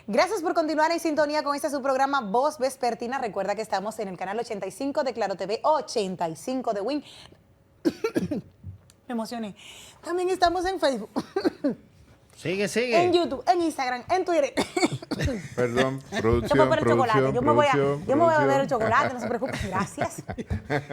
Gracias por continuar en sintonía con este su programa Voz Vespertina. Recuerda que estamos en el canal 85 de Claro TV, 85 de Win. Me emocioné. También estamos en Facebook. Sigue, sigue. En YouTube, en Instagram, en Twitter. Perdón, producción, Yo por el chocolate. Yo me voy a producción. beber el chocolate, no se preocupen. Gracias.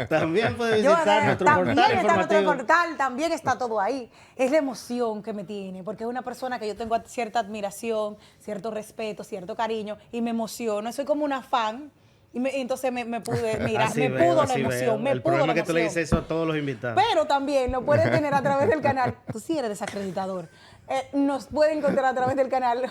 También puede Yo, visitar nuestro también portal está nuestro informativo. portal, también está todo ahí. Es la emoción que me tiene, porque es una persona que yo tengo cierta admiración, cierto respeto, cierto cariño, y me emociono. Soy como una fan. Y entonces me pude, mira, Así me veo, pudo la así emoción, veo. me El pudo la problema es que tú le emoción. dices eso a todos los invitados. Pero también lo puedes tener a través del canal. Tú sí eres desacreditador. Nos puede encontrar a través del canal,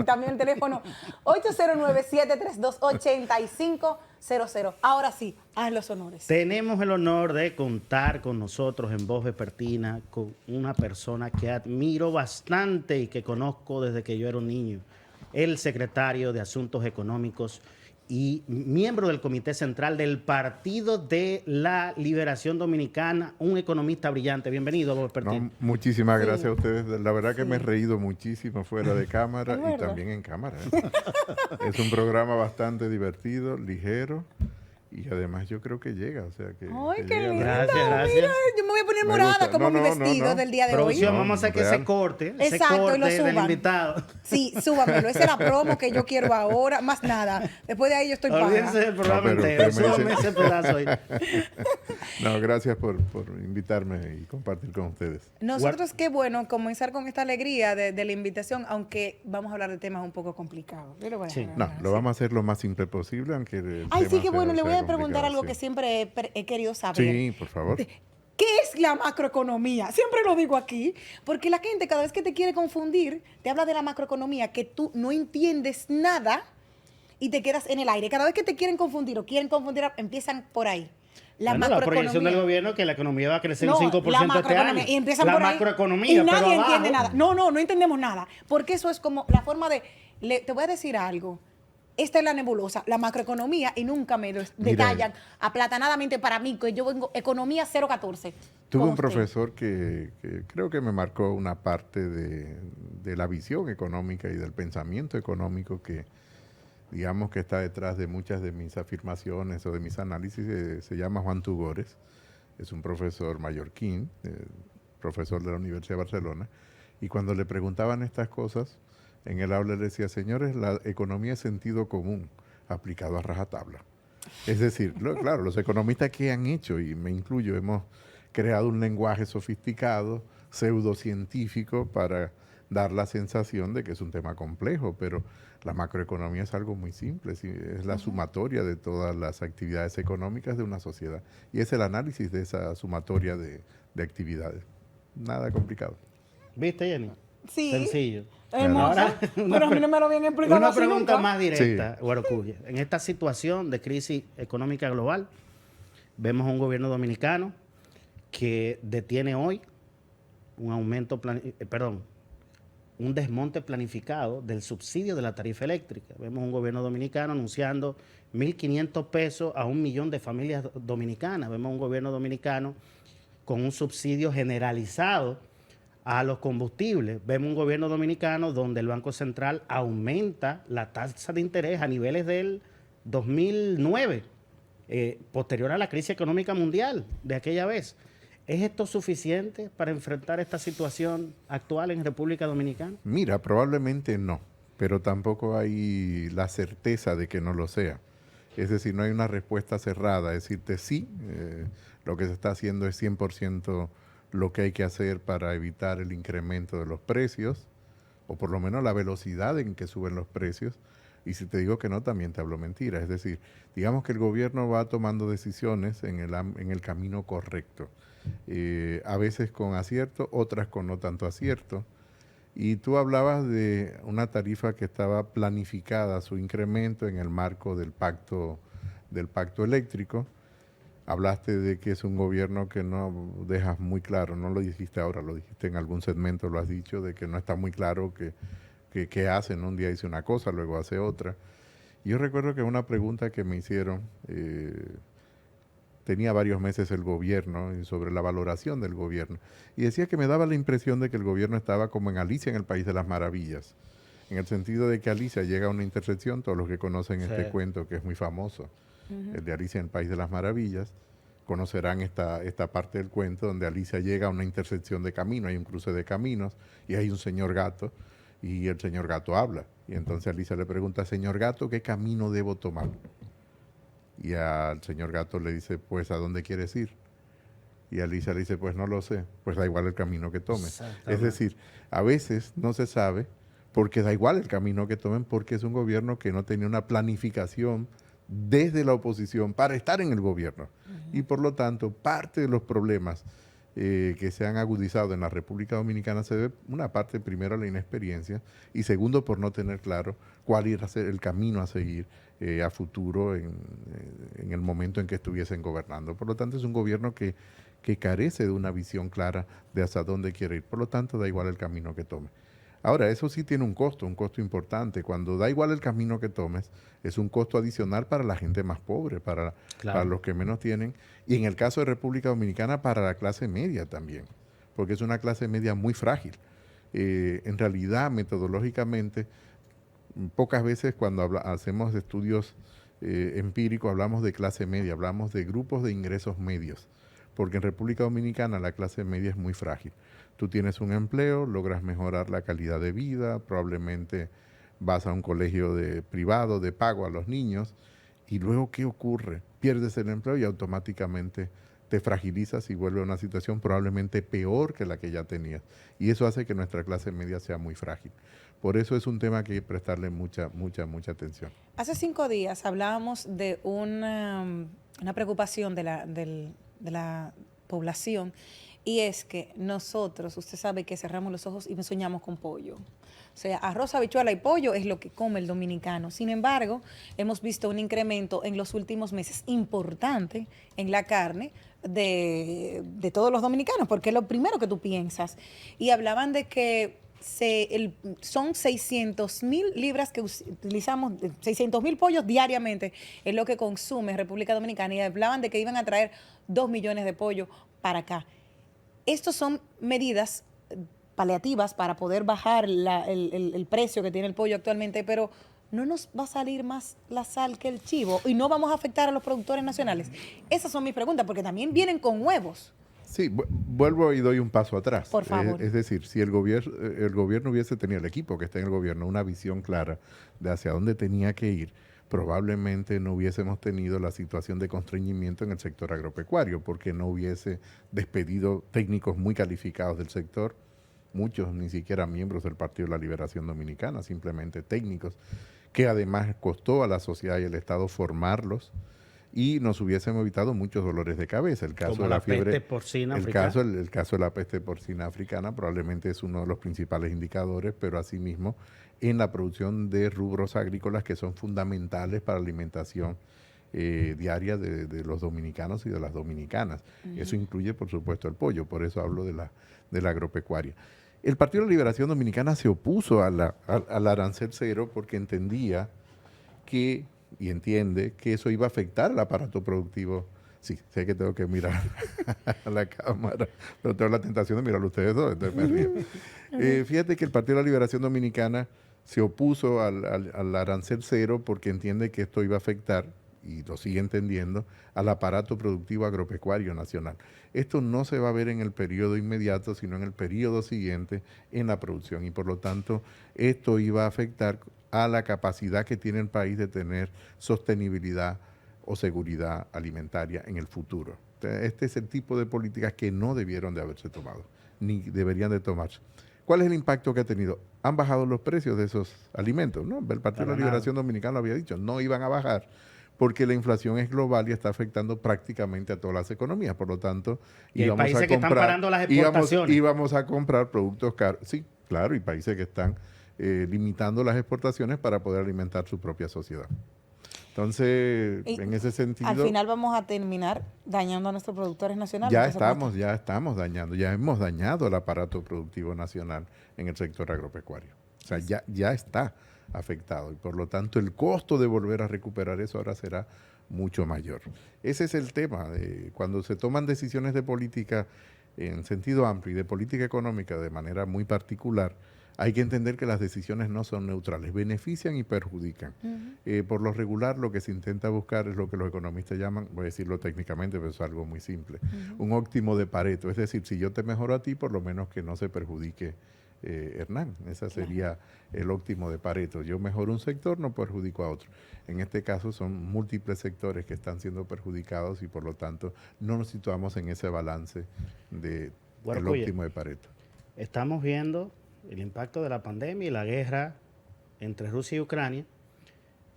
también el teléfono 809-732-8500. Ahora sí, haz los honores. Tenemos el honor de contar con nosotros en Voz Vespertina con una persona que admiro bastante y que conozco desde que yo era un niño. El secretario de Asuntos Económicos y miembro del Comité Central del Partido de la Liberación Dominicana, un economista brillante. Bienvenido a Voz Vespertina. No, muchísimas Sí. gracias a ustedes. La verdad que me he reído muchísimo fuera de cámara Es y verdad. también en cámara. Es un programa bastante divertido, ligero y además yo creo que llega. O sea que Ay, que qué llega lindo. Gracias, gracias. Mira, yo me voy a poner Me morada gusta. como No, mi no, no, vestido no. del día de hoy. Producción, No, vamos a hacer que real. se corte Exacto, y lo del suban. invitado. Sí, súbamelo. Esa es la promo que yo quiero ahora. Más nada. Después de ahí yo estoy Olvídense paga. del programa pero entero, usted me dice- súbame ese pedazo ahí. No, gracias por invitarme y compartir con ustedes. Nosotros qué bueno comenzar con esta alegría de la invitación, aunque vamos a hablar de temas un poco complicados. Pero bueno, Sí. No, lo vamos a hacer lo más simple posible, aunque el Ay, sí, tema qué bueno. Le voy sea a preguntar complicado, algo sí. que siempre he querido saber. Sí, por favor. ¿Qué es la macroeconomía? Siempre lo digo aquí, porque la gente cada vez que te quiere confundir, te habla de la macroeconomía, que tú no entiendes nada y te quedas en el aire. Cada vez que te quieren confundir o quieren confundir, empiezan por ahí. La Bueno, la proyección del macroeconomía. gobierno es que la economía va a crecer No, un 5% la este año. macroeconomía. Y empiezan la por ahí. macroeconomía, Y pero nadie abajo. entiende nada. No entendemos nada. Porque eso es como la forma de... te voy a decir algo. Esta es la nebulosa, la macroeconomía, y nunca me lo detallan aplatanadamente para mí, que yo vengo economía 014. Tuve un Conste. profesor que creo que me marcó una parte de la visión económica y del pensamiento económico que, digamos, que está detrás de muchas de mis afirmaciones o de mis análisis. Se llama Juan Tugores, es un profesor mallorquín, profesor de la Universidad de Barcelona, y cuando le preguntaban estas cosas, en el aula le decía: señores, la economía es sentido común aplicado a rajatabla. Es decir, claro, los economistas que han hecho, y me incluyo, hemos creado un lenguaje sofisticado, pseudocientífico, para dar la sensación de que es un tema complejo, pero la macroeconomía es algo muy simple, es la sumatoria de todas las actividades económicas de una sociedad, y es el análisis de esa sumatoria de actividades. Nada complicado. ¿Viste, Jenny? Sí. Sencillo. Hermoso. Ahora, Pero a mí no me lo habían explicado Una así pregunta nunca. más directa, Guarocuya. En esta situación de crisis económica global, vemos a un gobierno dominicano que detiene hoy un desmonte planificado del subsidio de la tarifa eléctrica. Vemos un gobierno dominicano anunciando 1.500 pesos a 1 millón de familias dominicanas. Vemos un gobierno dominicano con un subsidio generalizado a los combustibles. Vemos un gobierno dominicano donde el Banco Central aumenta la tasa de interés a niveles del 2009, posterior a la crisis económica mundial de aquella vez. ¿Es esto suficiente para enfrentar esta situación actual en República Dominicana? Mira, probablemente no, pero tampoco hay la certeza de que no lo sea. Es decir, no hay una respuesta cerrada, decirte sí, lo que se está haciendo es 100% lo que hay que hacer para evitar el incremento de los precios, o por lo menos la velocidad en que suben los precios. Y si te digo que no, también te hablo mentira. Es decir, digamos que el gobierno va tomando decisiones en el camino correcto. A veces con acierto, otras con no tanto acierto. Y tú hablabas de una tarifa que estaba planificada, su incremento en el marco del pacto eléctrico. Hablaste de que es un gobierno que no dejas muy claro, no lo dijiste ahora, lo dijiste en algún segmento, lo has dicho, de que no está muy claro qué hacen. Un día dice una cosa, luego hace otra. Yo recuerdo que una pregunta que me hicieron, tenía varios meses el gobierno, sobre la valoración del gobierno, y decía que me daba la impresión de que el gobierno estaba como en Alicia en el País de las Maravillas. en el sentido de que Alicia llega a una intersección, todos los que conocen este Sí. cuento que es muy famoso, el de Alicia en el País de las Maravillas, conocerán esta parte del cuento donde Alicia llega a una intersección de camino, hay un cruce de caminos y hay un señor gato y el señor gato habla. Y entonces Alicia le pregunta, señor gato, ¿qué camino debo tomar? Y al señor gato le dice, pues, ¿a dónde quieres ir? Y Alicia le dice, pues no lo sé, pues da igual el camino que tomes. Exactamente. Es decir, a veces no se sabe porque da igual el camino que tomen porque es un gobierno que no tenía una planificación desde la oposición para estar en el gobierno. Y por lo tanto, parte de los problemas que se han agudizado en la República Dominicana se debe, una parte, primero a la inexperiencia y segundo por no tener claro cuál iba a ser el camino a seguir a futuro en el momento en que estuviesen gobernando. Por lo tanto, es un gobierno que carece de una visión clara de hacia dónde quiere ir. Por lo tanto, da igual el camino que tome. Ahora, eso sí tiene un costo importante. Cuando da igual el camino que tomes, es un costo adicional para la gente más pobre, para los que menos tienen. Y en el caso de República Dominicana, para la clase media también, porque es una clase media muy frágil. En realidad, metodológicamente, pocas veces cuando hacemos estudios empíricos hablamos de clase media, hablamos de grupos de ingresos medios, porque en República Dominicana la clase media es muy frágil. Tú tienes un empleo, logras mejorar la calidad de vida, probablemente vas a un colegio privado de pago a los niños, y luego, ¿qué ocurre? Pierdes el empleo y automáticamente te fragilizas y vuelve a una situación probablemente peor que la que ya tenías. Y eso hace que nuestra clase media sea muy frágil. Por eso es un tema que hay que prestarle mucha atención. Hace 5 días hablábamos de una preocupación de la población, y es que nosotros, usted sabe que cerramos los ojos y soñamos con pollo. O sea, arroz, habichuela y pollo es lo que come el dominicano. Sin embargo, hemos visto un incremento en los últimos meses importante en la carne de todos los dominicanos, porque es lo primero que tú piensas. Y hablaban de que son 600,000 libras que utilizamos, 600,000 pollos diariamente es lo que consume República Dominicana, y hablaban de que iban a traer 2 millones de pollos para acá. Estos son medidas paliativas para poder bajar el precio que tiene el pollo actualmente, pero no nos va a salir más la sal que el chivo y no vamos a afectar a los productores nacionales. Esas son mis preguntas, porque también vienen con huevos. Sí, vuelvo y doy un paso atrás. Por favor. Es decir, si el gobierno hubiese tenido, el equipo que está en el gobierno, una visión clara de hacia dónde tenía que ir, probablemente no hubiésemos tenido la situación de constreñimiento en el sector agropecuario, porque no hubiese despedido técnicos muy calificados del sector, muchos ni siquiera miembros del Partido de la Liberación Dominicana, simplemente técnicos, que además costó a la sociedad y al Estado formarlos, y nos hubiésemos evitado muchos dolores de cabeza. El caso Como de la la fiebre peste porcina el africana. caso de la peste porcina africana probablemente es uno de los principales indicadores, pero asimismo en la producción de rubros agrícolas que son fundamentales para la alimentación diaria de los dominicanos y de las dominicanas. Eso incluye, por supuesto, el pollo, por eso hablo de la agropecuaria. El Partido de la Liberación Dominicana se opuso al arancel cero porque entendía que, y entiende, que eso iba a afectar al aparato productivo. Sí, sé que tengo que mirar a la cámara, pero tengo la tentación de mirar a ustedes dos, entonces me río. Fíjate que el Partido de la Liberación Dominicana se opuso al arancel cero porque entiende que esto iba a afectar, y lo sigue entendiendo, al aparato productivo agropecuario nacional. Esto no se va a ver en el periodo inmediato, sino en el periodo siguiente en la producción, y por lo tanto esto iba a afectar a la capacidad que tiene el país de tener sostenibilidad o seguridad alimentaria en el futuro. Este es el tipo de políticas que no debieron de haberse tomado, ni deberían de tomarse. ¿Cuál es el impacto que ha tenido? Han bajado los precios de esos alimentos, ¿no? El Partido de la Liberación Dominicana había dicho, no iban a bajar, porque la inflación es global y está afectando prácticamente a todas las economías. Por lo tanto, y hay países que están parando las exportaciones. íbamos a comprar productos caros. Sí, claro, y países que están limitando las exportaciones para poder alimentar su propia sociedad. Entonces, en ese sentido... Al final vamos a terminar dañando a nuestros productores nacionales. Ya estamos dañando, ya hemos dañado el aparato productivo nacional en el sector agropecuario. O sea, ya está afectado y por lo tanto el costo de volver a recuperar eso ahora será mucho mayor. Ese es el tema. Cuando se toman decisiones de política en sentido amplio y de política económica de manera muy particular, hay que entender que las decisiones no son neutrales, benefician y perjudican. Por lo regular, lo que se intenta buscar es lo que los economistas llaman, voy a decirlo técnicamente, pero es algo muy simple, un óptimo de Pareto. Es decir, si yo te mejoro a ti, por lo menos que no se perjudique Hernán. Ese sería el óptimo de Pareto. Yo mejoro un sector, no perjudico a otro. En este caso son múltiples sectores que están siendo perjudicados y por lo tanto no nos situamos en ese balance del óptimo de Pareto. Estamos viendo el impacto de la pandemia y la guerra entre Rusia y Ucrania,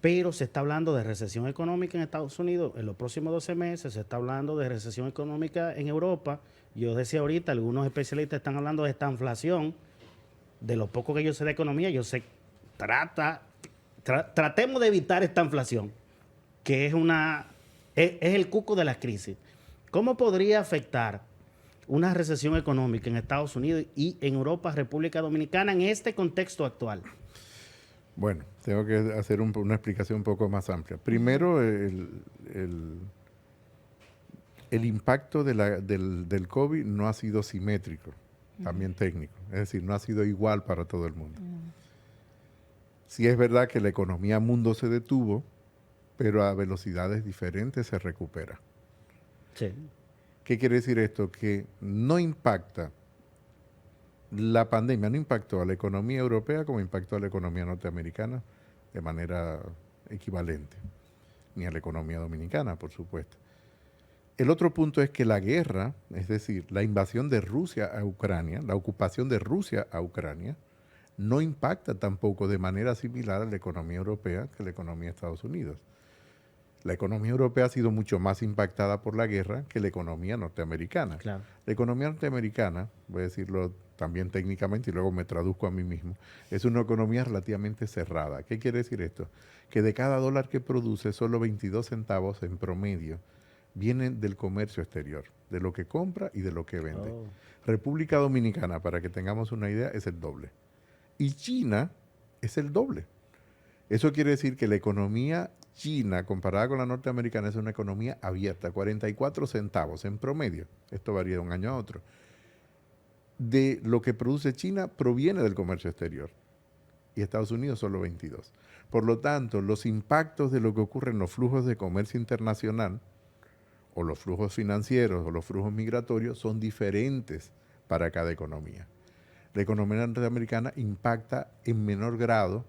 pero se está hablando de recesión económica en Estados Unidos en los próximos 12 meses, se está hablando de recesión económica en Europa. Yo decía ahorita, algunos especialistas están hablando de esta inflación, de lo poco que yo sé de economía, yo sé, tratemos de evitar esta inflación, que es el cuco de la crisis. ¿Cómo podría afectar una recesión económica en Estados Unidos y en Europa, República Dominicana, en este contexto actual? Bueno, tengo que hacer una explicación un poco más amplia. Primero, el impacto del COVID no ha sido simétrico, también técnico. Es decir, no ha sido igual para todo el mundo. Sí es verdad que la economía mundo se detuvo, pero a velocidades diferentes se recupera. Sí. ¿Qué quiere decir esto? Que no impacta, la pandemia no impactó a la economía europea como impactó a la economía norteamericana de manera equivalente, ni a la economía dominicana, por supuesto. El otro punto es que la guerra, es decir, la invasión de Rusia a Ucrania, la ocupación de Rusia a Ucrania, no impacta tampoco de manera similar a la economía europea que la economía de Estados Unidos. La economía europea ha sido mucho más impactada por la guerra que la economía norteamericana. Claro. La economía norteamericana, voy a decirlo también técnicamente y luego me traduzco a mí mismo, es una economía relativamente cerrada. ¿Qué quiere decir esto? Que de cada dólar que produce, solo 22 centavos en promedio vienen del comercio exterior, de lo que compra y de lo que vende. Oh. República Dominicana, para que tengamos una idea, es el doble. Y China es el doble. Eso quiere decir que la economía China, comparada con la norteamericana, es una economía abierta, 44 centavos en promedio. Esto varía de un año a otro. De lo que produce China proviene del comercio exterior y Estados Unidos solo 22. Por lo tanto, los impactos de lo que ocurre en los flujos de comercio internacional o los flujos financieros o los flujos migratorios son diferentes para cada economía. La economía norteamericana impacta en menor grado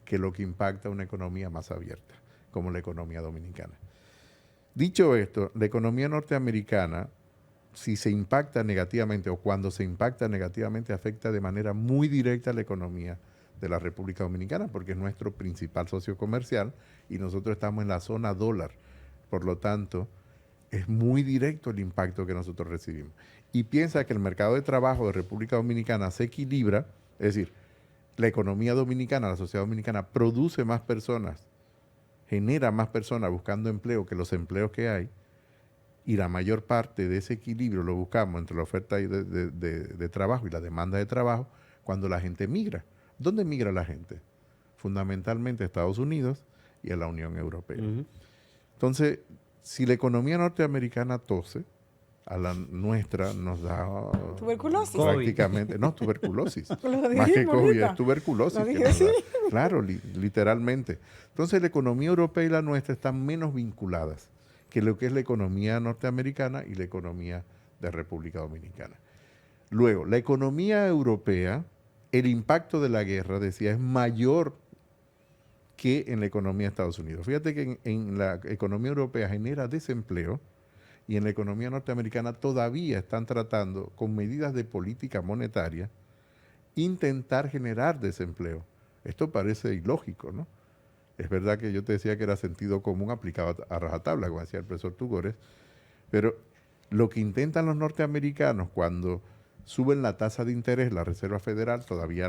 que lo que impacta una economía más abierta, como la economía dominicana. Dicho esto, la economía norteamericana, si se impacta negativamente o cuando se impacta negativamente, afecta de manera muy directa a la economía de la República Dominicana, porque es nuestro principal socio comercial y nosotros estamos en la zona dólar. Por lo tanto, es muy directo el impacto que nosotros recibimos. Y piensa que el mercado de trabajo de República Dominicana se equilibra, es decir, la economía dominicana, la sociedad dominicana produce más personas, genera más personas buscando empleo que los empleos que hay, y la mayor parte de ese equilibrio lo buscamos entre la oferta de trabajo y la demanda de trabajo cuando la gente migra. ¿Dónde migra la gente? Fundamentalmente a Estados Unidos y a la Unión Europea. Entonces, si la economía norteamericana tose, a la nuestra nos da tuberculosis. Prácticamente, no, tuberculosis. Lo Más que COVID, ahorita. es tuberculosis. Lo Que dije nos da. así. Claro, literalmente. Entonces la economía europea y la nuestra están menos vinculadas que lo que es la economía norteamericana y la economía de República Dominicana. Luego, la economía europea, el impacto de la guerra, decía, es mayor que en la economía de Estados Unidos. Fíjate que en la economía europea genera desempleo y en la economía norteamericana todavía están tratando, con medidas de política monetaria, intentar generar desempleo. Esto parece ilógico, ¿no? Es verdad que yo te decía que era sentido común aplicado a rajatabla, como decía el profesor Tugores, pero lo que intentan los norteamericanos cuando suben la tasa de interés, la Reserva Federal, todavía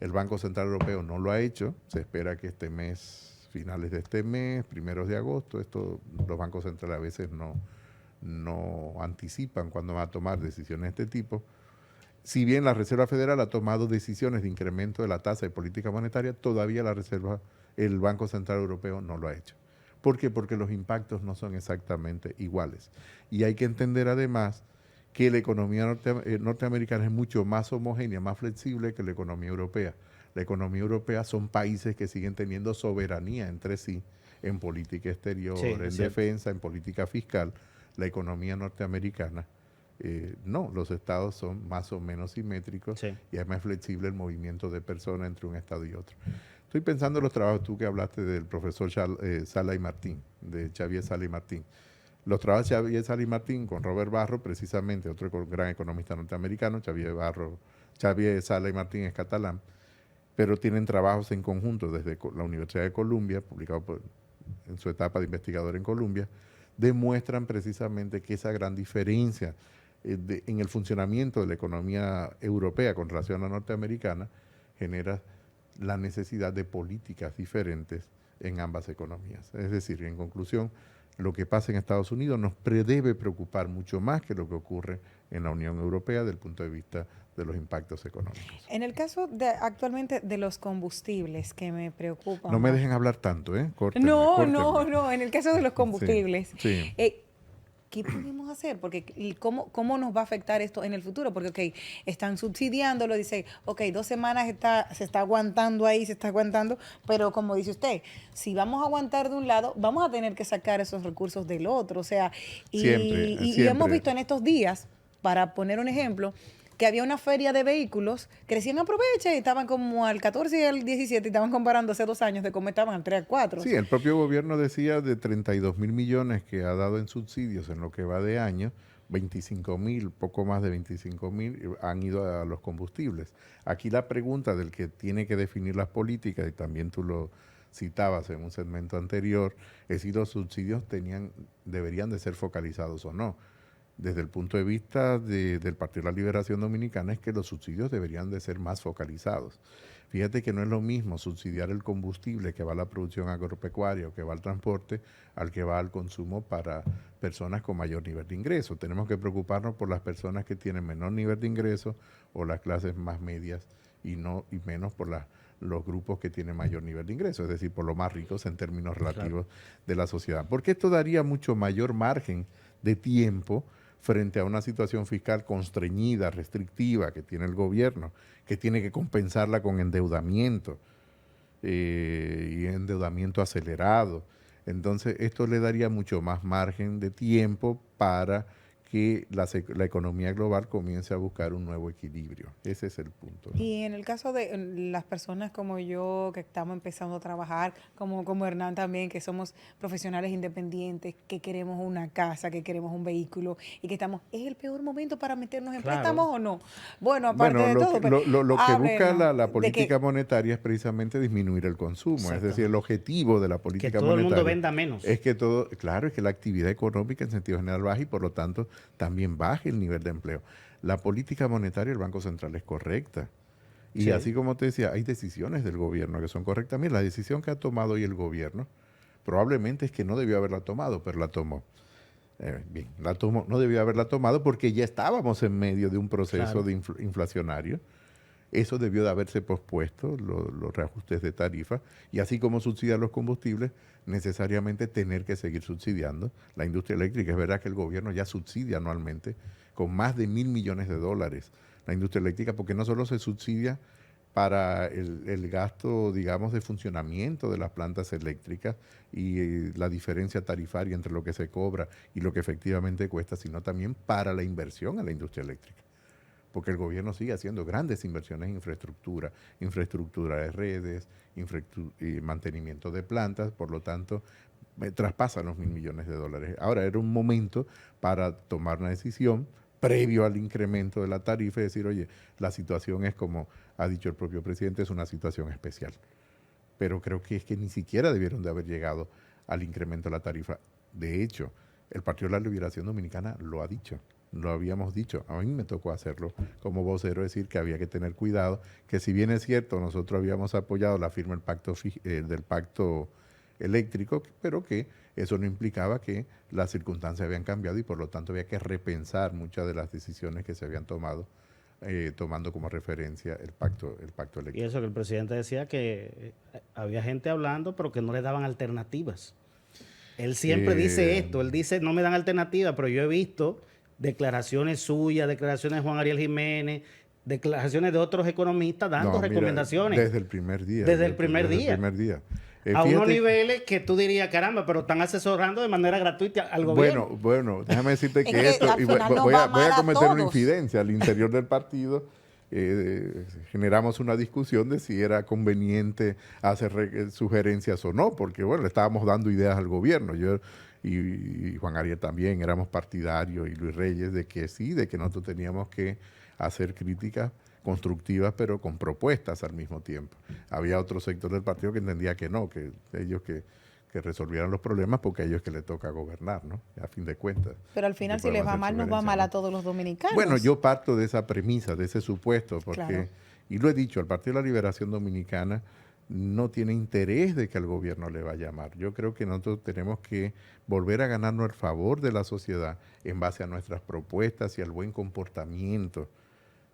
el Banco Central Europeo no lo ha hecho, se espera que este mes, finales de este mes, primeros de agosto, los bancos centrales a veces no anticipan cuando van a tomar decisiones de este tipo. Si bien la Reserva Federal ha tomado decisiones de incremento de la tasa de política monetaria, todavía el Banco Central Europeo no lo ha hecho. ¿Por qué? Porque los impactos no son exactamente iguales. Y hay que entender además que la economía norteamericana es mucho más homogénea, más flexible que la economía europea. La economía europea son países que siguen teniendo soberanía entre sí en política exterior, Sí, en es cierto. defensa, en política fiscal. La economía norteamericana, no, los estados son más o menos simétricos Sí. y es más flexible el movimiento de personas entre un estado y otro. Estoy pensando en los trabajos, tú que hablaste del profesor Sala y Martín, de Xavier Sala y Martín. Los trabajos de Xavier Sala y Martín con Robert Barro, precisamente, otro gran economista norteamericano, Xavier Sala y Martín es catalán, pero tienen trabajos en conjunto desde la Universidad de Columbia, publicado en su etapa de investigador en Columbia, demuestran precisamente que esa gran diferencia en el funcionamiento de la economía europea con relación a la norteamericana genera la necesidad de políticas diferentes en ambas economías. Es decir, en conclusión, lo que pasa en Estados Unidos nos debe preocupar mucho más que lo que ocurre en la Unión Europea desde el punto de vista de los impactos económicos. En el caso actualmente de los combustibles, que me preocupan. No me dejen hablar tanto, ¿eh? Córtenme, No, córtenme. no, en el caso de los combustibles. Sí. ¿Qué podemos hacer? Porque ¿cómo nos va a afectar esto en el futuro? Porque, ok, están subsidiándolo, dice, ok, 2 semanas se está aguantando ahí, se está aguantando, pero como dice usted, si vamos a aguantar de un lado, vamos a tener que sacar esos recursos del otro. O sea, Siempre. y hemos visto en estos días, para poner un ejemplo, que había una feria de vehículos que decían aprovecha y estaban como al 14 y al 17 y estaban comparando hace 2 años de cómo estaban al 3 al 4. Sí, el propio gobierno decía de 32 mil millones que ha dado en subsidios en lo que va de año, 25 mil, poco más de 25 mil han ido a los combustibles. Aquí la pregunta del que tiene que definir las políticas, y también tú lo citabas en un segmento anterior, es si los subsidios deberían de ser focalizados o no. Desde el punto de vista del Partido de la Liberación Dominicana es que los subsidios deberían de ser más focalizados. Fíjate que no es lo mismo subsidiar el combustible que va a la producción agropecuaria o que va al transporte al que va al consumo para personas con mayor nivel de ingreso. Tenemos que preocuparnos por las personas que tienen menor nivel de ingreso o las clases más medias y menos por los grupos que tienen mayor nivel de ingreso, es decir, por los más ricos en términos relativos de la sociedad. Porque esto daría mucho mayor margen de tiempo frente a una situación fiscal constreñida, restrictiva que tiene el gobierno, que tiene que compensarla con endeudamiento y endeudamiento acelerado. Entonces, esto le daría mucho más margen de tiempo para que la economía global comience a buscar un nuevo equilibrio. Ese es el punto, ¿no? Y en el caso de las personas como yo, que estamos empezando a trabajar, como Hernán también, que somos profesionales independientes, que queremos una casa, que queremos un vehículo y que estamos, ¿es el peor momento para meternos en Claro. préstamos o no? Bueno, aparte de todo, pero lo que busca háblenos la de política monetaria es precisamente disminuir el consumo. Es decir, el objetivo de la Que política todo el monetaria mundo venda menos. es que claro, es que la actividad económica en sentido general baje y por lo tanto también baje el nivel de empleo. La política monetaria del Banco Central es correcta. Y Sí. así como te decía, hay decisiones del gobierno que son correctas. Mira, la decisión que ha tomado hoy el gobierno probablemente es que no debió haberla tomado, pero la tomó. Bien, la tomó, no debió haberla tomado porque ya estábamos en medio de un proceso Claro. de inflacionario. Eso debió de haberse pospuesto, los reajustes de tarifa, y así como subsidiar los combustibles, necesariamente tener que seguir subsidiando la industria eléctrica. Es verdad que el gobierno ya subsidia anualmente con más de $1.000 millones la industria eléctrica, porque no solo se subsidia para el gasto, digamos, de funcionamiento de las plantas eléctricas y la diferencia tarifaria entre lo que se cobra y lo que efectivamente cuesta, sino también para la inversión en la industria eléctrica. Porque el gobierno sigue haciendo grandes inversiones en infraestructura de redes, y mantenimiento de plantas, por lo tanto, traspasan los $1.000 millones. Ahora era un momento para tomar una decisión previo al incremento de la tarifa y decir, oye, la situación es como ha dicho el propio presidente, es una situación especial. Pero creo que es que ni siquiera debieron de haber llegado al incremento de la tarifa. De hecho, el Partido de la Liberación Dominicana lo ha dicho. Lo habíamos dicho, a mí me tocó hacerlo como vocero, decir que había que tener cuidado, que si bien es cierto, nosotros habíamos apoyado la firma del pacto eléctrico, pero que eso no implicaba que las circunstancias habían cambiado y por lo tanto había que repensar muchas de las decisiones que se habían tomado, tomando como referencia el pacto Y eléctrico. eso que el presidente decía que había gente hablando, pero que no le daban alternativas. Él siempre dice esto, él dice, no me dan alternativas, pero yo he visto declaraciones suyas, declaraciones de Juan Ariel Jiménez, declaraciones de otros economistas dando No, mira, recomendaciones. desde el primer día. Desde el primer día. El primer día. A unos Fíjate, niveles que tú dirías, caramba, pero están asesorando de manera gratuita al gobierno. Bueno, déjame decirte Es que que esto, al y final nos voy va a mal a cometer una todos. infidencia al interior del partido. Generamos una discusión de si era conveniente hacer sugerencias o no, porque bueno, le estábamos dando ideas al gobierno. Yo y Juan Ariel también éramos partidarios, y Luis Reyes, de que sí, de que nosotros teníamos que hacer críticas constructivas, pero con propuestas al mismo tiempo. Había otro sector del partido que entendía que no, que ellos que resolvieran los problemas, porque a ellos que les toca gobernar, ¿no? A fin de cuentas. Pero al final, Que si les podemos va hacer mal, nos va sugerencias, mal ¿no? a todos los dominicanos. Bueno, yo parto de esa premisa, de ese supuesto, porque, Claro. y lo he dicho, el Partido de la Liberación Dominicana no tiene interés de que el gobierno le vaya mal. Yo creo que nosotros tenemos que volver a ganarnos el favor de la sociedad en base a nuestras propuestas y al buen comportamiento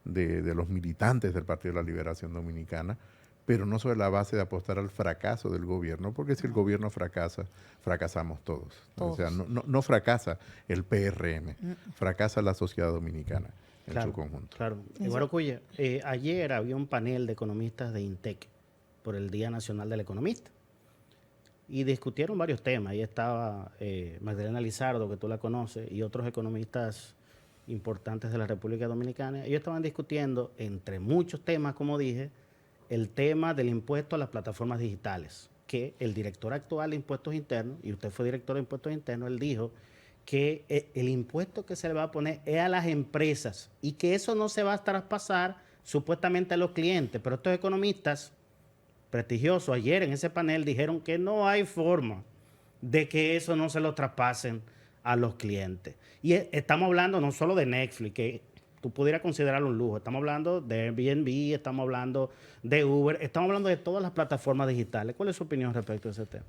de los militantes del Partido de la Liberación Dominicana, pero no sobre la base de apostar al fracaso del gobierno, porque si el gobierno fracasa, fracasamos todos. O sea, no fracasa el PRM, fracasa la sociedad dominicana en su conjunto. Claro. Guarocuya, ayer había un panel de economistas de INTEC por el Día Nacional del Economista y discutieron varios temas. Ahí estaba Magdalena Lizardo, que tú la conoces, y otros economistas importantes de la República Dominicana. Ellos estaban discutiendo, entre muchos temas, como dije, el tema del impuesto a las plataformas digitales, que el director actual de Impuestos Internos, y usted fue director de Impuestos Internos, él dijo que el impuesto que se le va a poner es a las empresas y que eso no se va a traspasar supuestamente a los clientes. Pero estos economistas prestigiosos ayer en ese panel dijeron que no hay forma de que eso no se lo traspasen a los clientes. Y estamos hablando no solo de Netflix, que tú pudieras considerarlo un lujo. Estamos hablando de Airbnb, estamos hablando de Uber, estamos hablando de todas las plataformas digitales. ¿Cuál es su opinión respecto a ese tema?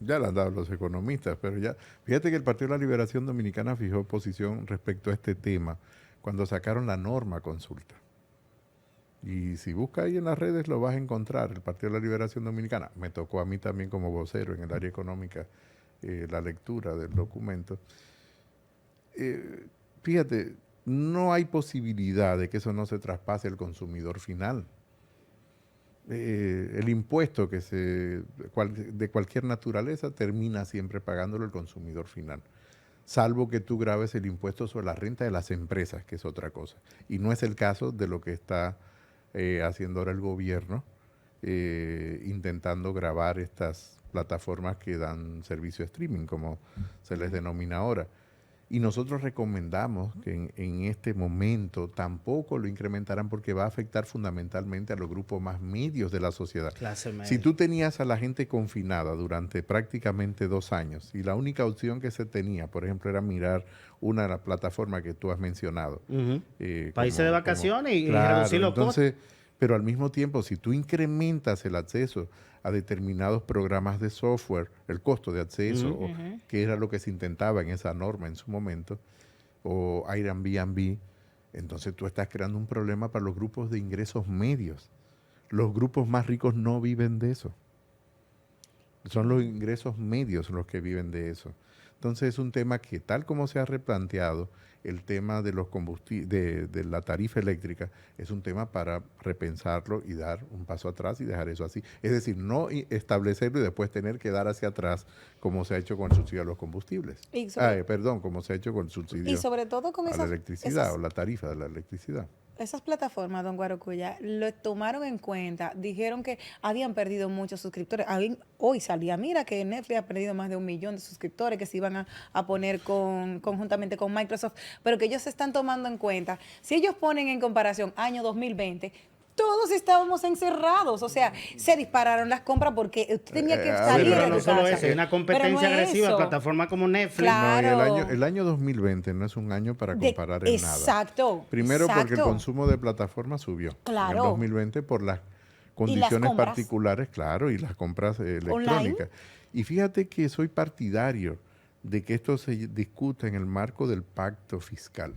Ya la han dado los economistas, pero ya, fíjate que el Partido de la Liberación Dominicana fijó posición respecto a este tema cuando sacaron la norma consulta. Y si busca ahí en las redes lo vas a encontrar, el Partido de la Liberación Dominicana. Me tocó a mí también como vocero en el área económica la lectura del documento. Fíjate, no hay posibilidad de que eso no se traspase al consumidor final. El impuesto de cualquier naturaleza termina siempre pagándolo el consumidor final, salvo que tú graves el impuesto sobre la renta de las empresas, que es otra cosa. Y no es el caso de lo que está haciendo ahora el gobierno, intentando gravar estas plataformas que dan servicio de streaming, como se les denomina ahora. Y nosotros recomendamos que en este momento tampoco lo incrementaran, porque va a afectar fundamentalmente a los grupos más medios de la sociedad. Clase media. Si tú tenías a la gente confinada durante prácticamente 2 años y la única opción que se tenía, por ejemplo, era mirar una de las plataformas que tú has mencionado. Países de vacaciones y claro, reducir los costos. Pero al mismo tiempo, si tú incrementas el acceso a determinados programas de software, el costo de acceso, que era lo que se intentaba en esa norma en su momento, o Airbnb, entonces tú estás creando un problema para los grupos de ingresos medios. Los grupos más ricos no viven de eso. Son los ingresos medios los que viven de eso. Entonces es un tema que, tal como se ha replanteado, el tema de los de la tarifa eléctrica, es un tema para repensarlo y dar un paso atrás y dejar eso así. Es decir, no establecerlo y después tener que dar hacia atrás, como se ha hecho con el subsidio a los combustibles. Como se ha hecho con el subsidio y sobre todo con a la electricidad o la tarifa de la electricidad. Esas plataformas, don Guarocuya, lo tomaron en cuenta, dijeron que habían perdido muchos suscriptores. Hoy salía, mira que Netflix ha perdido más de 1 millón de suscriptores que se iban a poner conjuntamente con Microsoft, pero que ellos se están tomando en cuenta. Si ellos ponen en comparación año 2020, todos estábamos encerrados, o sea, se dispararon las compras porque usted tenía que salir de pero tu no solo casa. eso, hay una competencia agresiva de plataformas como Netflix. Claro. No, el año 2020 no es un año para comparar en nada. Exacto. Primero porque el consumo de plataformas subió. Claro. En el 2020 por las condiciones particulares, claro, y las compras electrónicas. Y fíjate que soy partidario de que esto se discuta en el marco del pacto fiscal.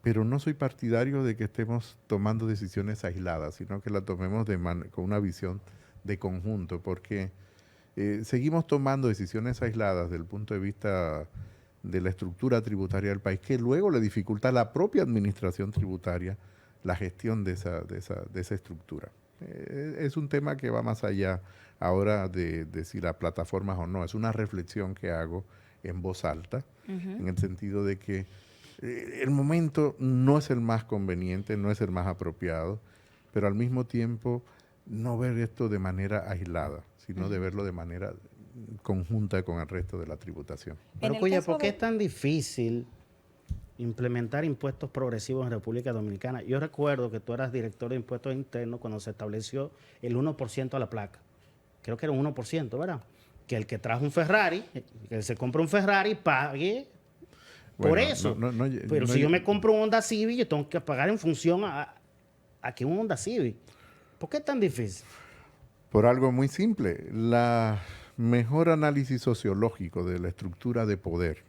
Pero no soy partidario de que estemos tomando decisiones aisladas, sino que la tomemos con una visión de conjunto, porque seguimos tomando decisiones aisladas desde el punto de vista de la estructura tributaria del país, que luego le dificulta a la propia administración tributaria la gestión de esa estructura. Es un tema que va más allá ahora de si las plataformas o no. Es una reflexión que hago en voz alta, en el sentido de que el momento no es el más conveniente, no es el más apropiado, pero al mismo tiempo no ver esto de manera aislada, sino de verlo de manera conjunta con el resto de la tributación. Pero, Cuya, ¿por qué es tan difícil implementar impuestos progresivos en República Dominicana? Yo recuerdo que tú eras director de impuestos internos cuando se estableció el 1% a la placa. Creo que era un 1%, ¿verdad? Que el que trajo un Ferrari, que se compra un Ferrari, pague por eso. Pero si yo me compro un Honda Civic, yo tengo que pagar en función a que un Honda Civic. ¿Por qué es tan difícil? Por algo muy simple. La mejor análisis sociológico de la estructura de poder,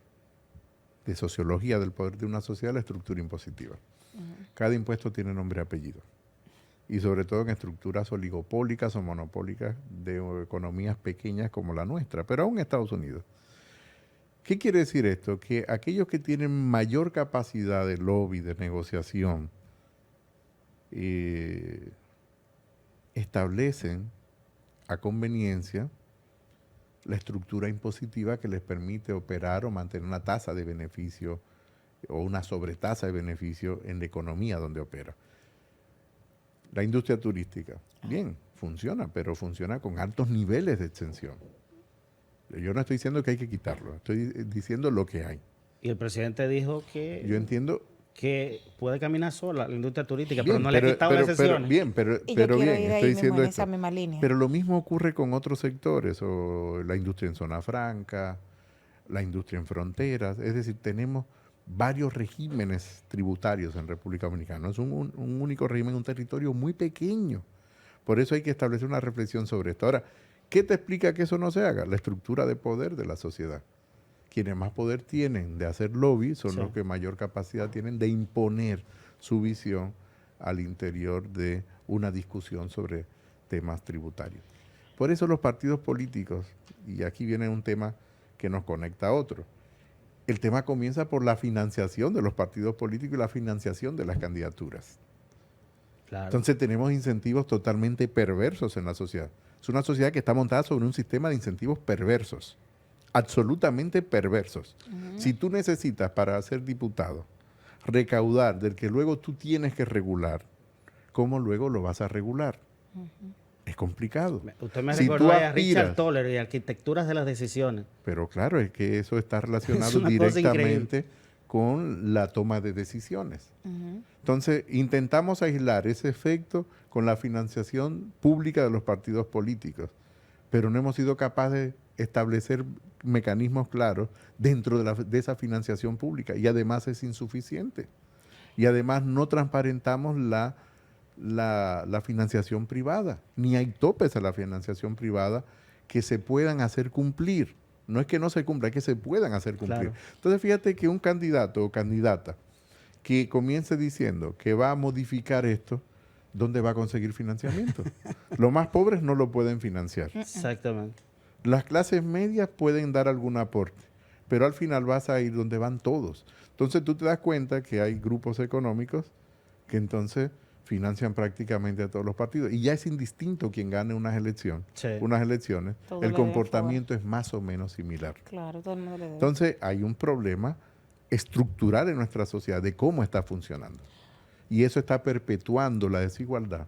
de sociología del poder de una sociedad, la estructura impositiva. Cada impuesto tiene nombre y apellido. Y sobre todo en estructuras oligopólicas o monopólicas de economías pequeñas como la nuestra, pero aún en Estados Unidos. ¿Qué quiere decir esto? Que aquellos que tienen mayor capacidad de lobby, de negociación, establecen a conveniencia la estructura impositiva que les permite operar o mantener una tasa de beneficio o una sobretasa de beneficio en la economía donde opera. La industria turística, bien, funciona, pero funciona con altos niveles de exención. Yo no estoy diciendo que hay que quitarlo, estoy diciendo lo que hay. Y el presidente dijo que... Yo entiendo que puede caminar sola la industria turística, bien, pero no le ha quitado las excepciones. Estoy diciendo esto. Misma línea. Pero lo mismo ocurre con otros sectores, o la industria en zona franca, la industria en fronteras. Es decir, tenemos varios regímenes tributarios en República Dominicana. No es un único régimen, un territorio muy pequeño. Por eso hay que establecer una reflexión sobre esto. Ahora, ¿qué te explica que eso no se haga? La estructura de poder de la sociedad. Quienes más poder tienen de hacer lobby son los que mayor capacidad tienen de imponer su visión al interior de una discusión sobre temas tributarios. Por eso los partidos políticos, y aquí viene un tema que nos conecta a otro, el tema comienza por la financiación de los partidos políticos y la financiación de las candidaturas. Claro. Entonces tenemos incentivos totalmente perversos en la sociedad. Es una sociedad que está montada sobre un sistema de incentivos perversos. Absolutamente perversos. Si tú necesitas para ser diputado recaudar del que luego tú tienes que regular, ¿cómo luego lo vas a regular? Es complicado. Usted me recordó a Richard Toller y arquitecturas de las decisiones. Pero claro, es que eso está relacionado directamente con la toma de decisiones. Entonces, intentamos aislar ese efecto con la financiación pública de los partidos políticos, pero no hemos sido capaces de establecer mecanismos claros dentro de esa financiación pública, y además es insuficiente. Y además no transparentamos la financiación privada, ni hay topes a la financiación privada que se puedan hacer cumplir. No es que no se cumpla, es que se puedan hacer cumplir. Claro. Entonces fíjate que un candidato o candidata que comience diciendo que va a modificar esto, ¿dónde va a conseguir financiamiento? Los más pobres no lo pueden financiar. Exactamente. Las clases medias pueden dar algún aporte, pero al final vas a ir donde van todos. Entonces tú te das cuenta que hay grupos económicos que entonces financian prácticamente a todos los partidos. Y ya es indistinto quien gane unas elecciones. Todo el comportamiento es más o menos similar. Claro, todo el mundo le debe. Entonces hay un problema estructural en nuestra sociedad de cómo está funcionando. Y eso está perpetuando la desigualdad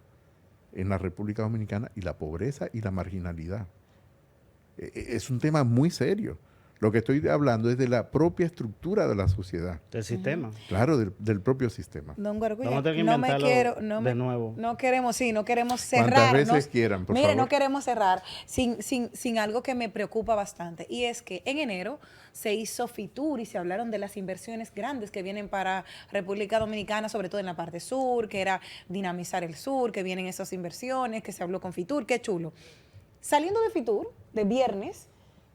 en la República Dominicana y la pobreza y la marginalidad. Es un tema muy serio. Lo que estoy hablando es de la propia estructura de la sociedad. Del sistema. Claro, del propio sistema. Don Guargulla, vamos a tener que inventarlo de nuevo. No queremos cerrar. Cuantas veces quieran, por favor. No queremos cerrar sin algo que me preocupa bastante. Y es que en enero se hizo Fitur y se hablaron de las inversiones grandes que vienen para República Dominicana, sobre todo en la parte sur, que era dinamizar el sur, que vienen esas inversiones, que se habló con Fitur, qué chulo. Saliendo de Fitur, de viernes,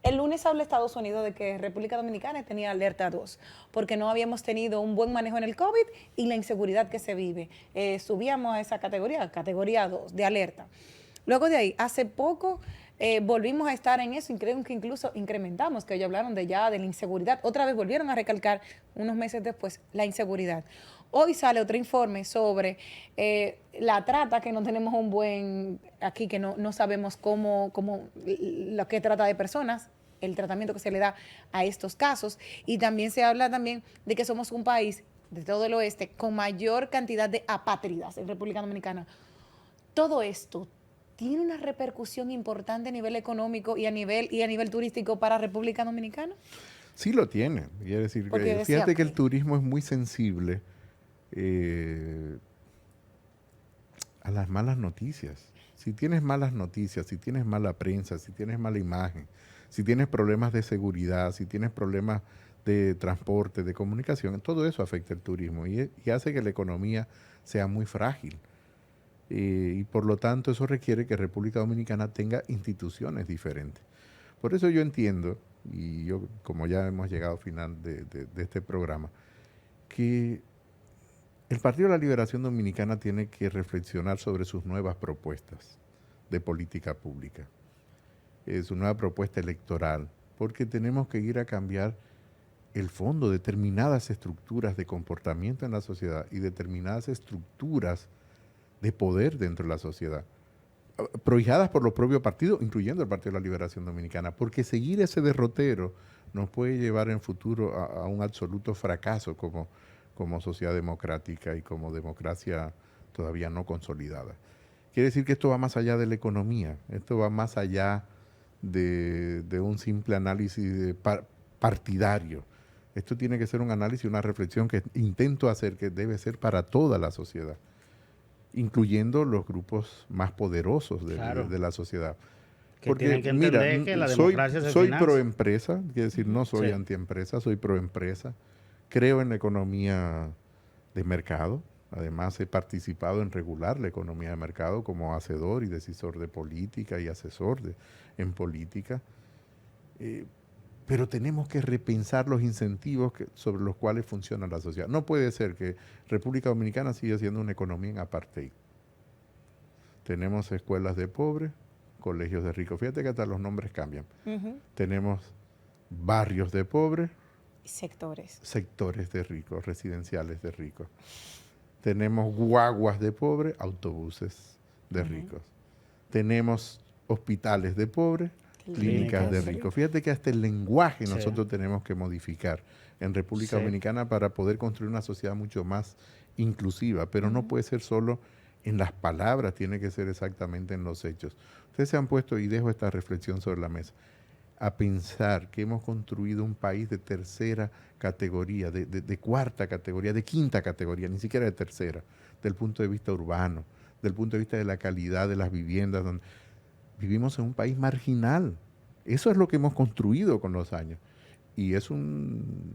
el lunes habla Estados Unidos de que República Dominicana tenía alerta 2, porque no habíamos tenido un buen manejo en el COVID y la inseguridad que se vive. Subíamos a esa categoría 2 de alerta. Luego de ahí, hace poco, volvimos a estar en eso y creo que incluso incrementamos, que hoy hablaron de la inseguridad. Otra vez volvieron a recalcar unos meses después la inseguridad. Hoy sale otro informe sobre la trata, que no tenemos un buen, aquí que no sabemos cómo lo que trata de personas, el tratamiento que se le da a estos casos. Y también se habla también de que somos un país de todo el oeste con mayor cantidad de apátridas en República Dominicana. Todo esto tiene una repercusión importante a nivel económico y a nivel turístico para República Dominicana. Sí lo tiene. Quiere decir, que, fíjate que el turismo es muy sensible a las malas noticias. Si tienes malas noticias, si tienes mala prensa, si tienes mala imagen, si tienes problemas de seguridad, si tienes problemas de transporte, de comunicación, todo eso afecta el turismo y hace que la economía sea muy frágil. Y por lo tanto eso requiere que República Dominicana tenga instituciones diferentes. Por eso yo entiendo, y yo como ya hemos llegado al final de este programa, que el Partido de la Liberación Dominicana tiene que reflexionar sobre sus nuevas propuestas de política pública, su nueva propuesta electoral, porque tenemos que ir a cambiar el fondo, determinadas estructuras de comportamiento en la sociedad y determinadas estructuras de poder dentro de la sociedad, prohijadas por los propios partidos, incluyendo el Partido de la Liberación Dominicana, porque seguir ese derrotero nos puede llevar en futuro a un absoluto fracaso como sociedad democrática y como democracia todavía no consolidada. Quiere decir que esto va más allá de la economía, esto va más allá de un simple análisis partidario. Esto tiene que ser un análisis, una reflexión que intento hacer, que debe ser para toda la sociedad, incluyendo los grupos más poderosos de la sociedad. Que porque, tienen que entender que la democracia soy pro-empresa, quiere decir, no soy anti-empresa, soy pro-empresa. Creo en la economía de mercado. Además, he participado en regular la economía de mercado como hacedor y decisor de política y asesor en política. Pero tenemos que repensar los incentivos sobre los cuales funciona la sociedad. No puede ser que República Dominicana siga siendo una economía en apartheid. Tenemos escuelas de pobres, colegios de ricos. Fíjate que hasta los nombres cambian. Tenemos barrios de pobres. Sectores de ricos, residenciales de ricos. Tenemos guaguas de pobres, autobuses de ricos. Tenemos hospitales de pobres, clínicas de ricos. Fíjate que hasta el lenguaje nosotros tenemos que modificar en República Dominicana para poder construir una sociedad mucho más inclusiva, pero no puede ser solo en las palabras, tiene que ser exactamente en los hechos. Ustedes se han puesto, y dejo esta reflexión sobre la mesa, a pensar que hemos construido un país de tercera categoría, de cuarta categoría, de quinta categoría, ni siquiera de tercera, del punto de vista urbano, del punto de vista de la calidad de las viviendas, donde vivimos en un país marginal. Eso es lo que hemos construido con los años. Y es una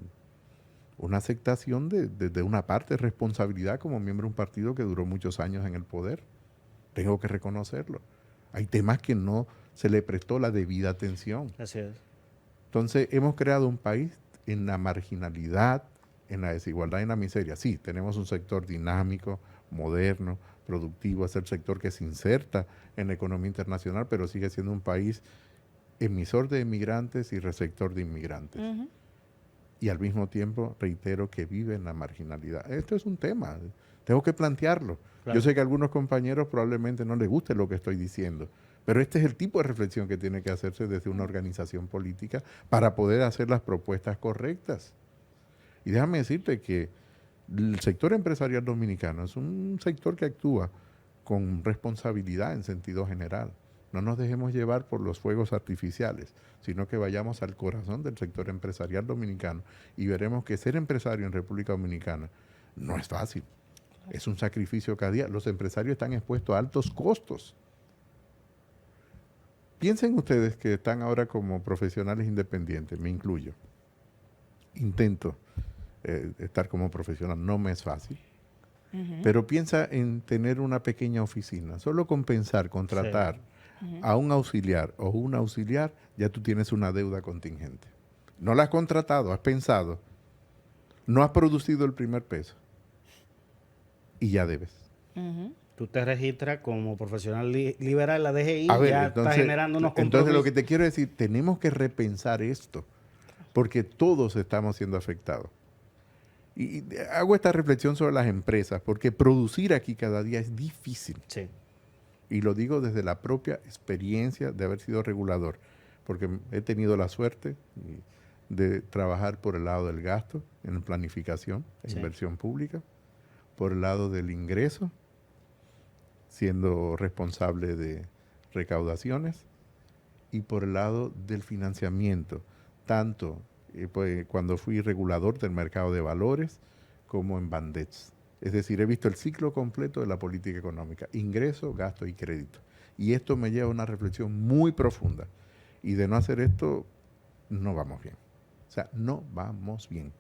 aceptación de una parte de responsabilidad como miembro de un partido que duró muchos años en el poder. Tengo que reconocerlo. Hay temas que no se le prestó la debida atención. Así es. Entonces, hemos creado un país en la marginalidad, en la desigualdad y en la miseria. Sí, tenemos un sector dinámico, moderno, productivo, es el sector que se inserta en la economía internacional, pero sigue siendo un país emisor de inmigrantes y receptor de inmigrantes. Y al mismo tiempo, reitero, que vive en la marginalidad. Esto es un tema, tengo que plantearlo. Claro. Yo sé que a algunos compañeros probablemente no les guste lo que estoy diciendo, pero este es el tipo de reflexión que tiene que hacerse desde una organización política para poder hacer las propuestas correctas. Y déjame decirte que el sector empresarial dominicano es un sector que actúa con responsabilidad en sentido general. No nos dejemos llevar por los fuegos artificiales, sino que vayamos al corazón del sector empresarial dominicano y veremos que ser empresario en República Dominicana no es fácil. Es un sacrificio cada día. Los empresarios están expuestos a altos costos. Piensen ustedes que están ahora como profesionales independientes, me incluyo. Intento estar como profesional, no me es fácil. Pero piensa en tener una pequeña oficina. Solo con pensar, contratar a un auxiliar o una auxiliar, ya tú tienes una deuda contingente. No la has contratado, has pensado, no has producido el primer peso y ya debes. tú te registras como profesional liberal en la DGI, A ver, ya entonces, está generando unos entonces compromisos. lo que te quiero decir, tenemos que repensar esto, porque todos estamos siendo afectados. Y hago esta reflexión sobre las empresas, porque producir aquí cada día es difícil. Sí. Y lo digo desde la propia experiencia de haber sido regulador, porque he tenido la suerte de trabajar por el lado del gasto, en planificación e Sí. inversión pública, por el lado del ingreso, siendo responsable de recaudaciones, y por el lado del financiamiento, tanto pues, cuando fui regulador del mercado de valores como en Bandets. Es decir, he visto el ciclo completo de la política económica, ingreso, gasto y crédito. Y esto me lleva a una reflexión muy profunda. Y de no hacer esto, no vamos bien. O sea, no vamos bien.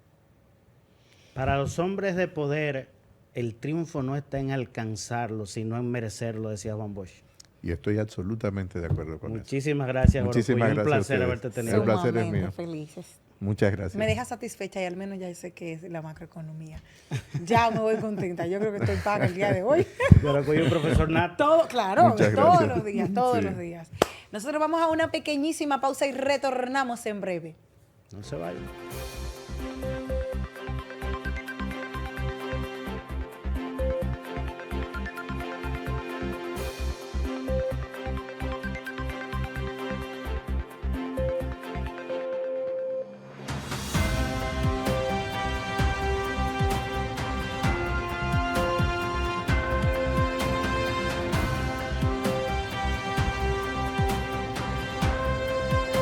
Para los hombres de poder, el triunfo no está en alcanzarlo, sino en merecerlo, decía Juan Bosch. Y estoy absolutamente de acuerdo con eso. Muchísimas gracias, Muchísimas Orocovi. Un gracias a placer ustedes. haberte tenido. El placer es Sumamente mío. felices. Muchas gracias. Me deja satisfecha y al menos ya sé que es la macroeconomía. Ya me voy contenta. Yo creo que estoy paga el día de hoy. Orocovi, un profesor nato. Todo, claro, Muchas todos gracias. los días, todos Sí. los días. Nosotros vamos a una pequeñísima pausa y retornamos en breve. No se vayan.